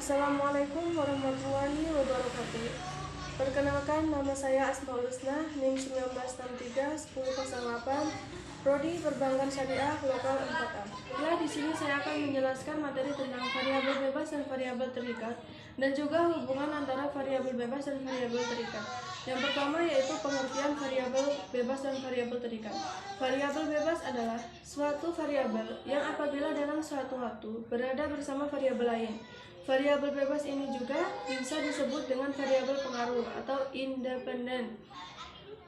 Assalamualaikum warahmatullahi wabarakatuh. Perkenalkan, nama saya Asmaul Husna, NIM 1963-1008, Prodi Perbankan Syariah Lokal 4A. Ya, di sini saya akan menjelaskan materi tentang variabel bebas dan variabel terikat, dan juga hubungan antara variabel bebas dan variabel terikat. Yang pertama yaitu pengertian variabel bebas dan variabel terikat. Variabel bebas adalah suatu variabel yang apabila dalam suatu waktu berada bersama variabel lain. Variabel bebas ini juga bisa disebut dengan variabel pengaruh atau independen.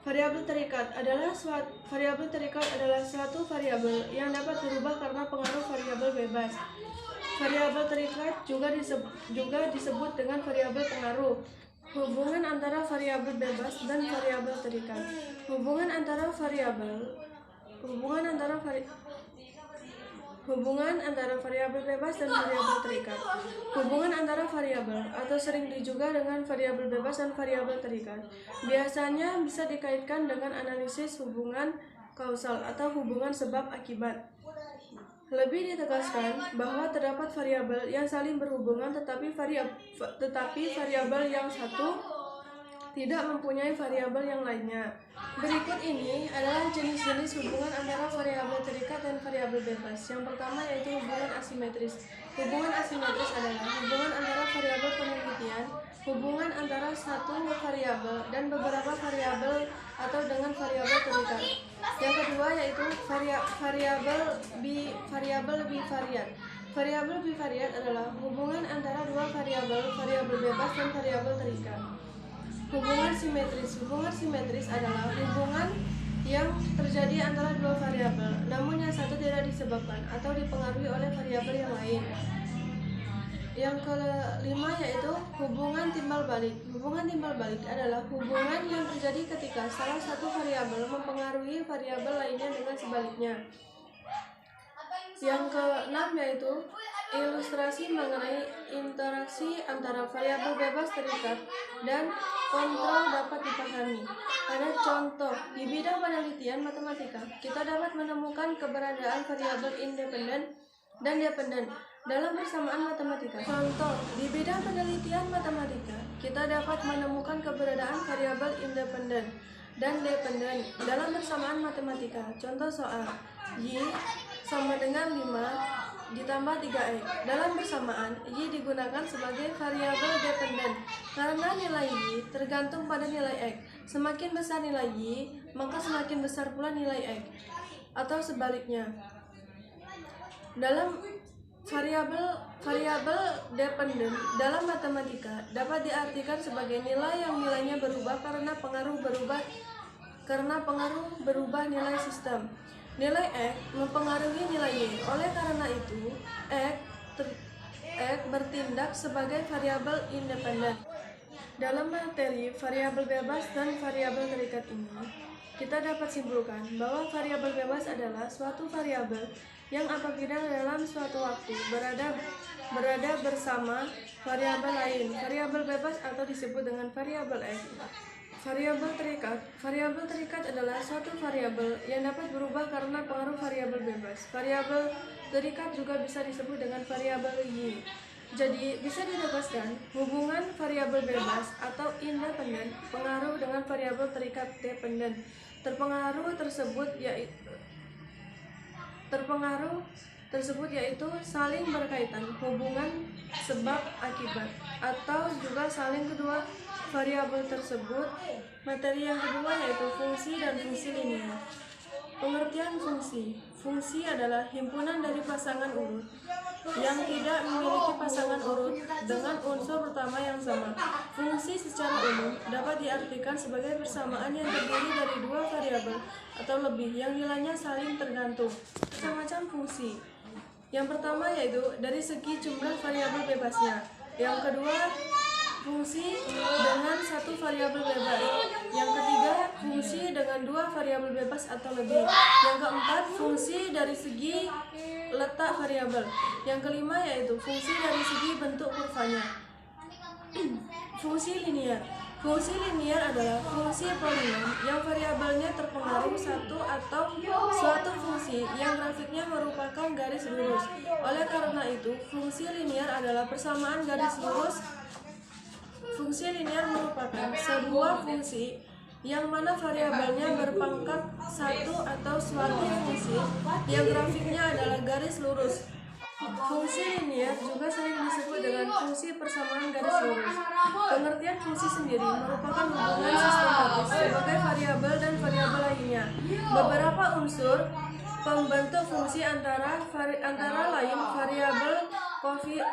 Variabel terikat adalah suatu variabel yang dapat berubah karena pengaruh variabel bebas. Variabel terikat juga disebut dengan variabel pengaruh. Hubungan antara variabel bebas dan variabel terikat. Hubungan antara variabel bebas dan variabel terikat. Hubungan antara variabel atau sering juga dengan variabel bebas dan variabel terikat biasanya bisa dikaitkan dengan analisis hubungan kausal atau hubungan sebab akibat. Lebih ditegaskan bahwa terdapat variabel yang saling berhubungan tetapi variabel yang satu tidak mempunyai variabel yang lainnya. Berikut ini adalah jenis-jenis hubungan antara variabel terikat dan variabel bebas. Yang pertama yaitu hubungan asimetris. Hubungan asimetris adalah hubungan antara variabel penelitian, hubungan antara satu variabel dan beberapa variabel atau dengan variabel terikat. Yang kedua yaitu variabel bivariat. Variabel bivariat adalah hubungan antara dua variabel bebas dan variabel terikat. Hubungan simetris. Hubungan simetris adalah hubungan yang terjadi antara dua variabel, namun yang satu tidak disebabkan atau dipengaruhi oleh variabel yang lain. Yang kelima yaitu hubungan timbal balik. Hubungan timbal balik adalah hubungan yang terjadi ketika salah satu variabel mempengaruhi variabel lainnya dengan sebaliknya. Yang keenam yaitu ilustrasi mengenai interaksi antara variabel bebas terikat dan kontrol dapat dipahami. Pada contoh, di bidang penelitian matematika, kita dapat menemukan keberadaan variabel independen dan dependen dalam persamaan matematika. Contoh, di bidang penelitian matematika, kita dapat menemukan keberadaan variabel independen dan dependen dalam persamaan matematika. Contoh soal, Y sama dengan 5 ditambah 3X. Dalam persamaan, Y digunakan sebagai variabel dependen karena nilai Y tergantung pada nilai X. Semakin besar nilai Y, maka semakin besar pula nilai X. Atau sebaliknya. Dalam variabel dependen dalam matematika dapat diartikan sebagai nilai yang nilainya berubah karena pengaruh berubah nilai sistem. Nilai X mempengaruhi nilai Y. Oleh karena itu, X bertindak sebagai variabel independen. Dalam materi variabel bebas dan variabel terikat ini, kita dapat simpulkan bahwa variabel bebas adalah suatu variabel yang apabila dalam suatu waktu berada bersama variabel lain. Variabel bebas atau disebut dengan variabel X. Variabel terikat adalah suatu variabel yang dapat berubah karena pengaruh variabel bebas. Variabel terikat juga bisa disebut dengan variabel Y. Jadi, bisa ditegaskan hubungan variabel bebas atau independen pengaruh dengan variabel terikat dependen. Terpengaruh tersebut yaitu saling berkaitan, hubungan sebab akibat, atau juga saling kedua variabel tersebut. Materi yang kedua yaitu fungsi dan fungsi linier. Pengertian fungsi. Fungsi adalah himpunan dari pasangan urut yang tidak memiliki pasangan urut dengan unsur utama yang sama. Fungsi secara umum dapat diartikan sebagai persamaan yang terdiri dari dua variabel atau lebih yang nilainya saling tergantung. Macam-macam fungsi. Yang pertama yaitu dari segi jumlah variabel bebasnya. Yang kedua, fungsi dengan satu variabel bebas. Yang ketiga, fungsi dengan dua variabel bebas atau lebih. Yang keempat, fungsi dari segi letak variabel. Yang kelima yaitu fungsi dari segi bentuk kurvanya. Fungsi linier. Fungsi linier adalah fungsi polinom yang variabelnya terpengaruh satu atau suatu fungsi yang grafiknya merupakan garis lurus. Oleh karena itu, fungsi linier adalah persamaan garis lurus. Fungsi linier merupakan sebuah fungsi yang mana variabelnya berpangkat satu atau suatu fungsi yang grafiknya adalah garis lurus. Fungsi linier juga sering disebut dengan fungsi persamaan garis lurus. Pengertian fungsi sendiri merupakan hubungan sistematis sebagai variabel dan variabel lainnya. Beberapa unsur pembentuk fungsi antara lain variabel, koefisien,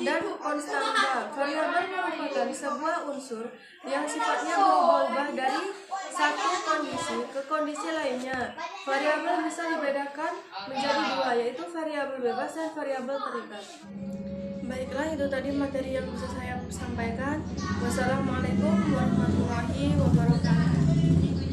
dan konstanta. Variabel merupakan sebuah unsur yang sifatnya berubah-ubah dari satu kondisi ke kondisi lainnya. Variabel bisa dibedakan menjadi dua, yaitu variabel bebas dan variabel terikat. Baiklah, itu tadi materi yang bisa saya sampaikan. Wassalamualaikum warahmatullahi wabarakatuh.